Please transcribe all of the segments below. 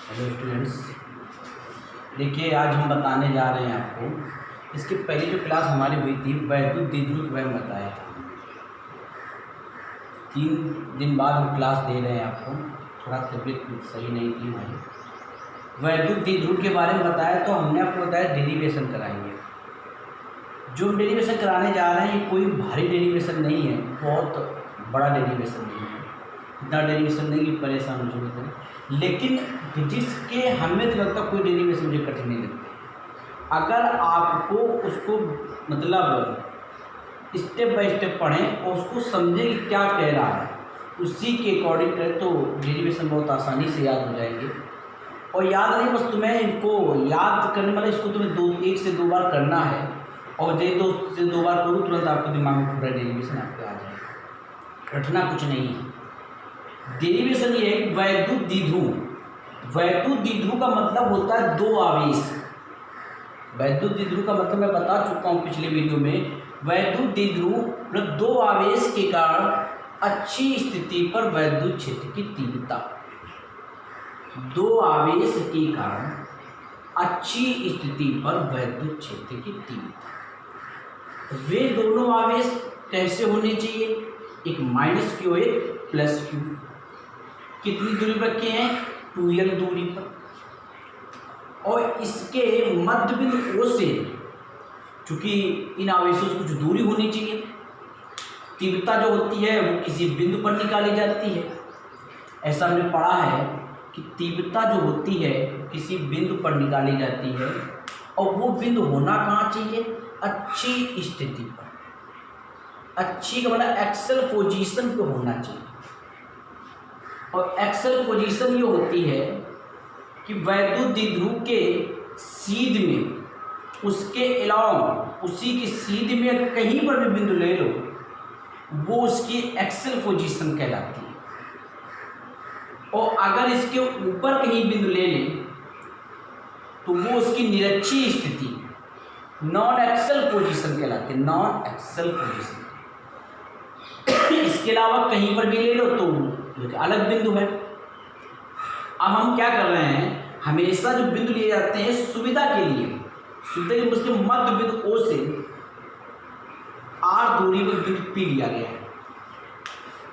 Hello students, देखिए आज हम बताने जा रहे हैं आपको। इसके पहले जो क्लास हमारी हुई थी वैद्युत द्विध्रुव के बारे में बताया था। 3 दिन बाद हम क्लास दे रहे हैं आपको। थोड़ा तबीयत सही नहीं थी हमारी। वैद्युत द्विध्रुव के बारे में बताया तो हमने आपको बताया डेरिवेशन कराएंगे। जो हम डेरिवेशन कराने जा रहे हैं ये कोई भारी डेरिवेशन नहीं है, बहुत बड़ा डेरिवेशन नहीं है, इतना डेरिवेशन नहीं कि परेशान हो चुके थे। लेकिन फिजिक्स के हमें तो लगता कोई डेरिवेशन मुझे कठिन नहीं लगती। अगर आपको उसको मतलब स्टेप बाय स्टेप पढ़ें और उसको समझें कि क्या कह रहा है, उसी के अकॉर्डिंग करें तो डेरिवेशन बहुत आसानी से याद हो जाएंगे। और याद नहीं, बस तुम्हें इनको याद करने वाला इसको तुम्हें 1 से 2 बार करना है। और जब 2 से 2 बार करो तुरंत आपके दिमाग में पूरा डेरिवेशन आपके आ जाएगा। रटना कुछ नहीं है। डेरिवेशन ये है वैद्युत द्विध्रुव। वैद्युत द्विध्रुव का मतलब होता है 2 आवेश। वैद्युत द्विध्रुव का मतलब मैं बता चुका हूँ पिछले वीडियो में। वैद्युत द्विध्रुव मतलब 2 आवेश के कारण अच्छी स्थिति पर वैद्युत क्षेत्र की तीव्रता। 2 आवेश के कारण अच्छी स्थिति पर वैद्युत क्षेत्र की तीव्रता। वे दोनों आवेश कैसे होने चाहिए? एक -q एक +q। कितनी दूरी पर रखे हैं? 2l दूरी पर। और इसके मध्य बिंदु O से, चूंकि इन आवेशों से कुछ दूरी होनी चाहिए, तीव्रता जो होती है वो किसी बिंदु पर निकाली जाती है। ऐसा हमने पढ़ा है कि तीव्रता जो होती है किसी बिंदु पर निकाली जाती है। और वो बिंदु होना कहाँ चाहिए? अच्छी स्थिति पर। अच्छी का मतलब एक्सल पोजीशन पे होना चाहिए। और एक्सल पोजीशन ये होती है कि वैद्युत द्विध्रुव के सीध में, उसके अलावा उसी के सीध में कहीं पर भी बिंदु ले लो, वो उसकी एक्सल पोजीशन कहलाती है। और अगर इसके ऊपर कहीं बिंदु ले लें तो वो उसकी निरक्षीय स्थिति, नॉन एक्सल पोजीशन कहलाती है। Non axial position. इसके अलावा कहीं पर भी ले लो तो अलग बिंदु है। अब हम क्या कर रहे हैं, हमेशा जो बिंदु लिए जाते हैं सुविधा के लिए, उसके मध्य बिंदु O से r दूरी पर बिंदु P लिया गया है।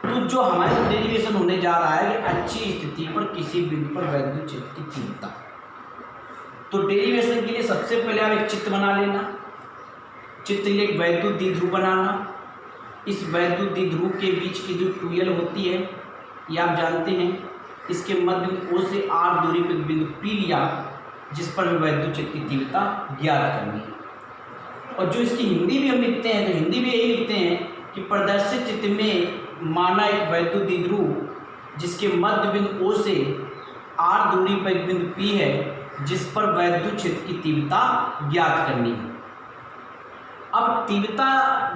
तो जो हमारे डेरिवेशन होने जा रहा है कि अच्छी स्थिति पर किसी बिंदु पर वैद्युत क्षेत्र की तीव्रता। तो डेरिवेशन के लिए सबसे पहले आप एक चित्र बना लेना। चित्र लिए एक वैद्युत द्विध्रुव बनाना। इस वैद्युत द्विध्रुव के बीच की जो 2l होती है ये आप जानते हैं। इसके मध्य बिंदु O से r दूरी पर बिंदु P लिया, जिस पर वैद्युत क्षेत्र की तीव्रता ज्ञात करनी है। और जो इसकी हिंदी भी हम लिखते हैं तो हिंदी भी यही लिखते हैं कि प्रदर्शित चित्र में माना एक वैद्युत द्विध्रुव जिसके मध्य बिंदु O से r दूरी पर एक बिंदु P है, जिस पर वैद्युत क्षेत्र की तीव्रता ज्ञात करनी है। अब तीव्रता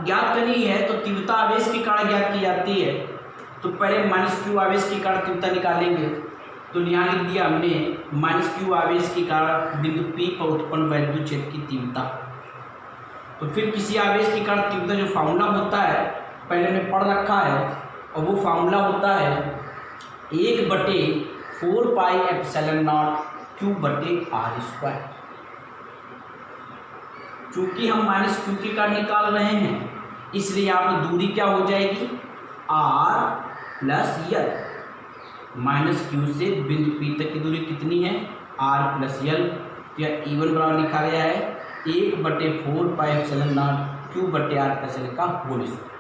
ज्ञात करनी है तो तीव्रता आवेश के कारण ज्ञात की जाती है। तो पहले -q आवेश के कारण तीव्रता निकालेंगे। तो यहाँ लिख दिया हमने -q आवेश के कारण बिंदु P पर उत्पन्न वैद्युत क्षेत्र की तीव्रता। तो फिर किसी आवेश के कारण तीव्रता जो फार्मूला होता है पहले हमने पढ़ रखा है, और वो फार्मूला होता है 1/4πε0 q/r²। चूंकि हम -q के कारण निकाल रहे हैं इसलिए यहाँ पर दूरी क्या हो जाएगी? r + l। -q से बिंदु P तक की दूरी कितनी है? r + l। या E1 बराबर लिखा गया है 1/4πε0 q/r+l का होल स्क्वायर।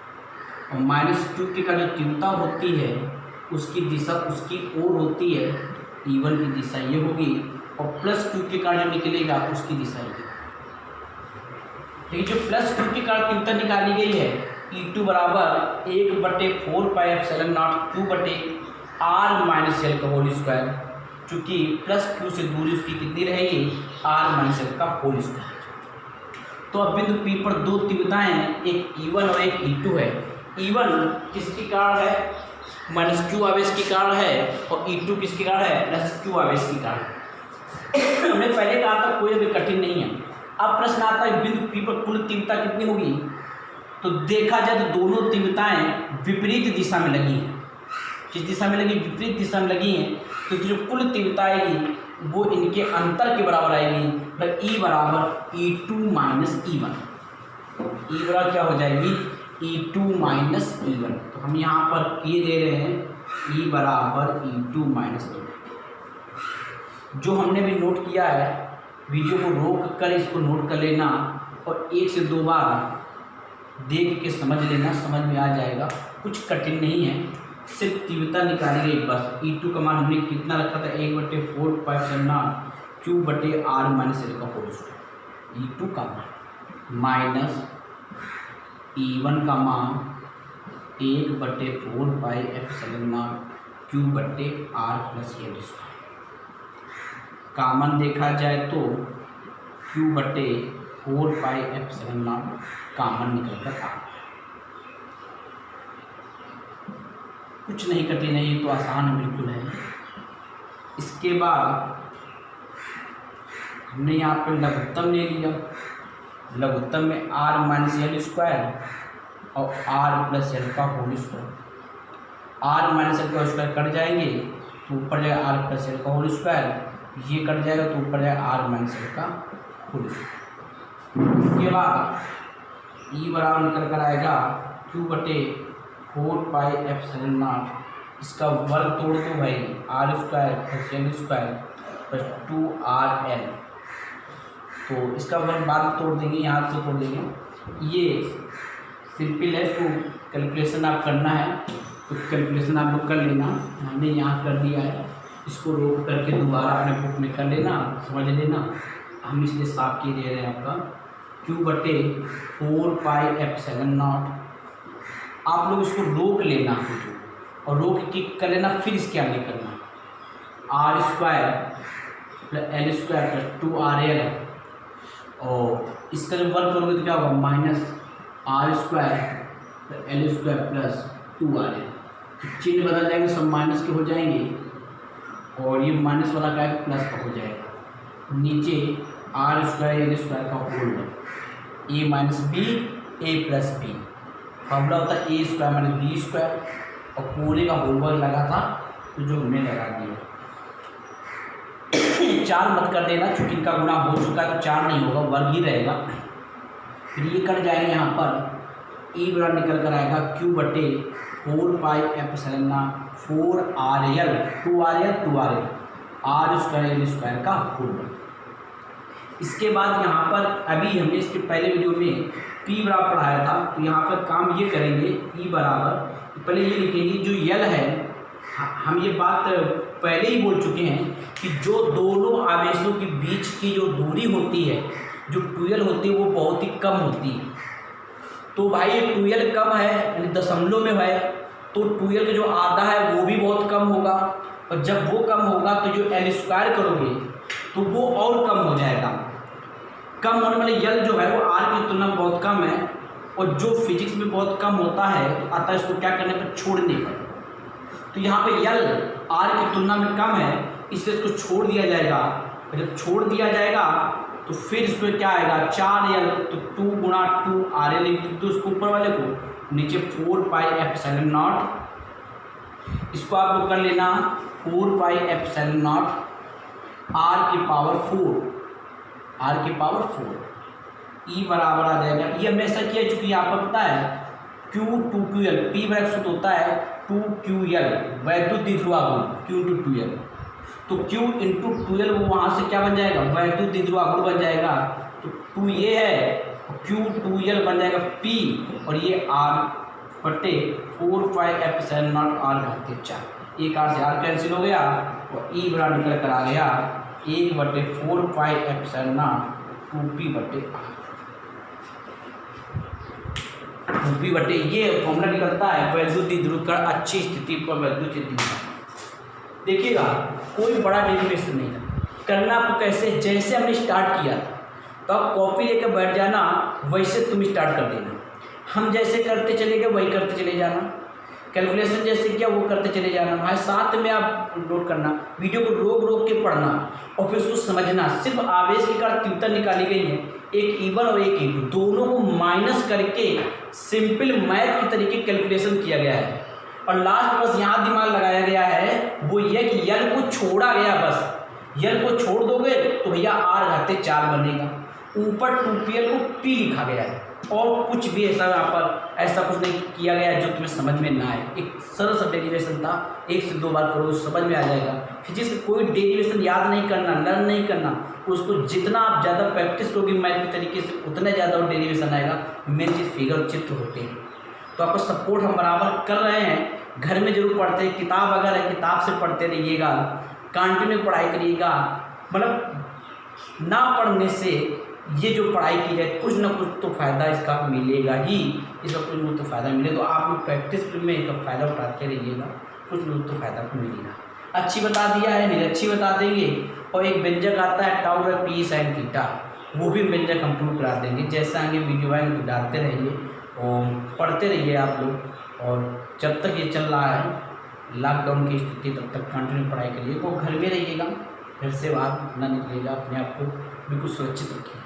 और -q के कारण जो तीव्रता होती है उसकी दिशा उसकी ओर होती है। E1 की दिशा ये होगी और +q के कारण जो निकलेगा उसकी दिशा ये। लेकिन जो +q के कारण तीव्रता निकाली गई है E2 बराबर 1/4πε0 q/r-l का होल स्क्वायर। चूँकि +q से दूरी उसकी कितनी रहेगी? r-l का होल स्क्वायर। तो अब बिंदु P पर 2 तीव्रताएं हैं, एक E1 और एक E2 है। E1 किसके कारण है? -q आवेश के कारण है। और E2 किसके कारण है? +q आवेश के कारण। हमने पहले कहा था कोई अभी कठिन नहीं है। अब प्रश्न आता है बिंदु P पर कुल तीव्रता कितनी होगी? तो देखा जाए तो दोनों तीव्रताएं विपरीत दिशा में लगी हैं। किस दिशा में लगी? विपरीत दिशा में लगी हैं। तो जो कुल तीव्रता आएगी वो इनके अंतर के बराबर आएगी, मतलब ई बराबर E2 माइनस E1। ई बराबर क्या हो जाएगी, E2 माइनस E1। तो हम यहाँ पर ये दे रहे हैं ई बराबर E2 माइनस E1। जो हमने भी नोट किया है, वीडियो को रोक कर इसको नोट कर लेना और 1 से 2 बार देख के समझ लेना, समझ में आ जाएगा, कुछ कठिन नहीं है, सिर्फ तीव्रता निकालिए एक बार। E2 का मान हमने कितना रखा था, 1/4 क्यू बटे आर माइनस एल का होल स्क्वायर। E2 का मान माइनस E1 का मान 1/4 पाई एप्सिलॉन क्यू बटे R plus L square. Common देखा जाए तो क्यू बटे 4 पाई एप्सिलॉन कॉमन निकल कर आ, कुछ नहीं कठिन है, ये तो आसान बिल्कुल है। इसके बाद हमने यहाँ पे लघुत्तम ले लिया, लघुत्तम में आर माइनस एल स्क्वायर और आर प्लस एल का whole square. R minus L का स्क्वायर कट जाएंगे तो ऊपर जाएगा आर प्लस एल का होल स्क्वायर, ये कट जाएगा तो ऊपर जाएगा आर माइनस एल का होल स्क्वायर। इसके बाद ई बराबर निकल कर आएगा क्यू बटे 4 पाई एप्सिलॉन नॉट, इसका वर्ग तोड़ दो भाई, R square plus L square plus 2RL। तो इसका वर्ग बाद में तोड़ देंगे, यहाँ से तोड़ देंगे। ये सिंपल है, तो कैलकुलेशन आप करना है तो कैलकुलेशन आप लोग कर लेना, हमने यहाँ कर दिया है। इसको रोक करके दोबारा अपने बुक में कर लेना, समझ लेना। हम इसलिए साफ किए दे रहे हैं आपका क्यू बटे 4 पाई एप्सिलॉन नॉट। आप लोग इसको रोक लेना और रोक के कर लेना, फिर इसके आगे करना R square plus L square plus 2RL, और इसका जब वर्क करोगे तो क्या होगा, minus R square plus L square plus 2RL। तो चिन्ह बदल जाएंगे, सब माइनस के हो जाएंगे और ये माइनस वाला क्या है, प्लस का हो जाएगा। नीचे आर स्क्वायर एल स्क्वायर का होल, ए माइनस बी ए प्लस बी, फॉर्मूला होता है ए स्क्वायर माइनस बी स्क्वायर, और पूरे का होल वर्ग लगा था तो जो हमने लगा दिया। 4 मत कर देना, चूँकि इनका गुणा हो चुका है तो 4 नहीं होगा, वर्ग ही रहेगा। फिर ये कट जाएंगे, यहाँ पर ई बराबर निकल कर आएगा क्यू बटे 4 pi epsilon 4RL 2RL R square L square का होल। इसके बाद यहाँ पर अभी हमने इसके पहले वीडियो में पी बराबर पढ़ाया था, तो यहाँ पर काम ये करेंगे, ई बराबर पहले ये लिखेंगे जो यल है, हम ये बात पहले ही बोल चुके हैं कि जो दोनों आवेशों के बीच की जो दूरी होती है, जो 2l होती है, वो बहुत ही कम होती है। तो भाई ये 2l कम है, यानी दशमलव में है, तो 2l का जो आधा है वो भी बहुत कम होगा, और जब वो कम होगा तो जो एल स्क्वायर करोगे तो वो और कम हो जाएगा। कम होने वाले यल जो है वो आर की तुलना में बहुत कम है, और जो फिजिक्स में बहुत कम होता है तो आता है इसको क्या करने पर, छोड़ने पर। तो यहाँ पे यल आर की तुलना में कम है, इसलिए इसको छोड़ दिया जाएगा। जब छोड़ दिया जाएगा तो फिर इसमें क्या आएगा, 4l, तो 2 गुणा 2RL, तो उसको ऊपर वाले को नीचे 4 पाई एप्सिलॉन नॉट, इसको आप लोग कर लेना 4 पाई एप्सिलॉन नॉट आर की पावर 4 ई बराबर आ जाएगा। ये हमने ऐसा किया चूँकि आपको पता है Q2QL, पी बराबर सूत्र होता है 2QL, वैद्युत द्विध्रुवागुण Q2QL, तो Q इंटू 2L वो वहाँ से क्या बन जाएगा, वैद्युत द्विध्रुवागुण बन जाएगा। तो 2 ये है, Q2L बन जाएगा P, और ये R बटे 4 पाई एप्सिलॉन नॉट R घाते 4, एक R से R कैंसिल हो गया और ई बराबर निकल कर आ गया 1/4 पाई एप्सिलॉन नॉट 2P बटे R। 2P बटे ये फॉर्मूला निकलता है वैद्युत द्विध्रुवीकरण अच्छी स्थिति पर वैद्युत द्विध्रुवीकरण। देखिएगा कोई बड़ा डेरिवेशन नहीं था, करना आपको कैसे, जैसे हमने स्टार्ट किया था तो आप कॉपी लेकर बैठ जाना, वैसे तुम स्टार्ट कर देना। हम जैसे करते चले गए वही करते चले जाना, कैलकुलेशन जैसे किया वो करते चले जाना। भाई साथ में आप नोट करना, वीडियो को रोक रोक के पढ़ना और फिर उसको समझना। सिर्फ आवेश के कारण तीव्रता निकाली गई है, एक E1 और एक E2, दोनों को माइनस करके सिंपल मैथ के तरीके कैलकुलेशन किया गया है। और लास्ट बस यहाँ दिमाग लगाया गया है वो ये कि यल को छोड़ा गया, बस यल को छोड़ दोगे तो भैया आर घाते 4 बनेगा। ऊपर 2pl को p लिखा गया है और कुछ भी ऐसा यहाँ पर ऐसा कुछ नहीं किया गया है जो तुम्हें समझ में ना आए। एक सरल सा डेरिवेशन था, 1 से 2 बार करो समझ में आ जाएगा। फिजिक्स में कोई डेरिवेशन याद नहीं करना, लर्न नहीं करना, उसको जितना आप ज़्यादा प्रैक्टिस करोगे मैथ के तरीके से उतना ज़्यादा वो डेरिवेशन आएगा। मेन चीज़ फिगर चित्र होते हैं। तो आपका सपोर्ट हम बराबर कर रहे हैं, घर में जरूर पढ़ते हैं। किताब अगर है किताब से पढ़ते रहिएगा, कंटिन्यू पढ़ाई करिएगा। मतलब ना पढ़ने से ये जो पढ़ाई की जाए कुछ ना कुछ तो फ़ायदा इसका मिलेगा ही, इसका कुछ ना कुछ तो फ़ायदा मिले। तो आप लोग प्रैक्टिस में इसका फ़ायदा उठाते रहिएगा, कुछ ना कुछ तो फ़ायदा आपको मिलेगा। अच्छी बता दिया है, निरक्षी बता देंगे। और एक व्यंजक आता है tau by P sine theta, वो भी व्यंजक हम प्रूव करा देंगे। जैसे आगे वीडियो आएंगे तो डालते रहिए और पढ़ते रहिए आप लोग। और जब तक ये चल रहा है लॉकडाउन की स्थिति तब तक कंटिन्यू पढ़ाई करिए। वो घर में रहिएगा, घर से बाहर ना निकलिएगा, अपने आप को बिल्कुल सुरक्षित रखिए।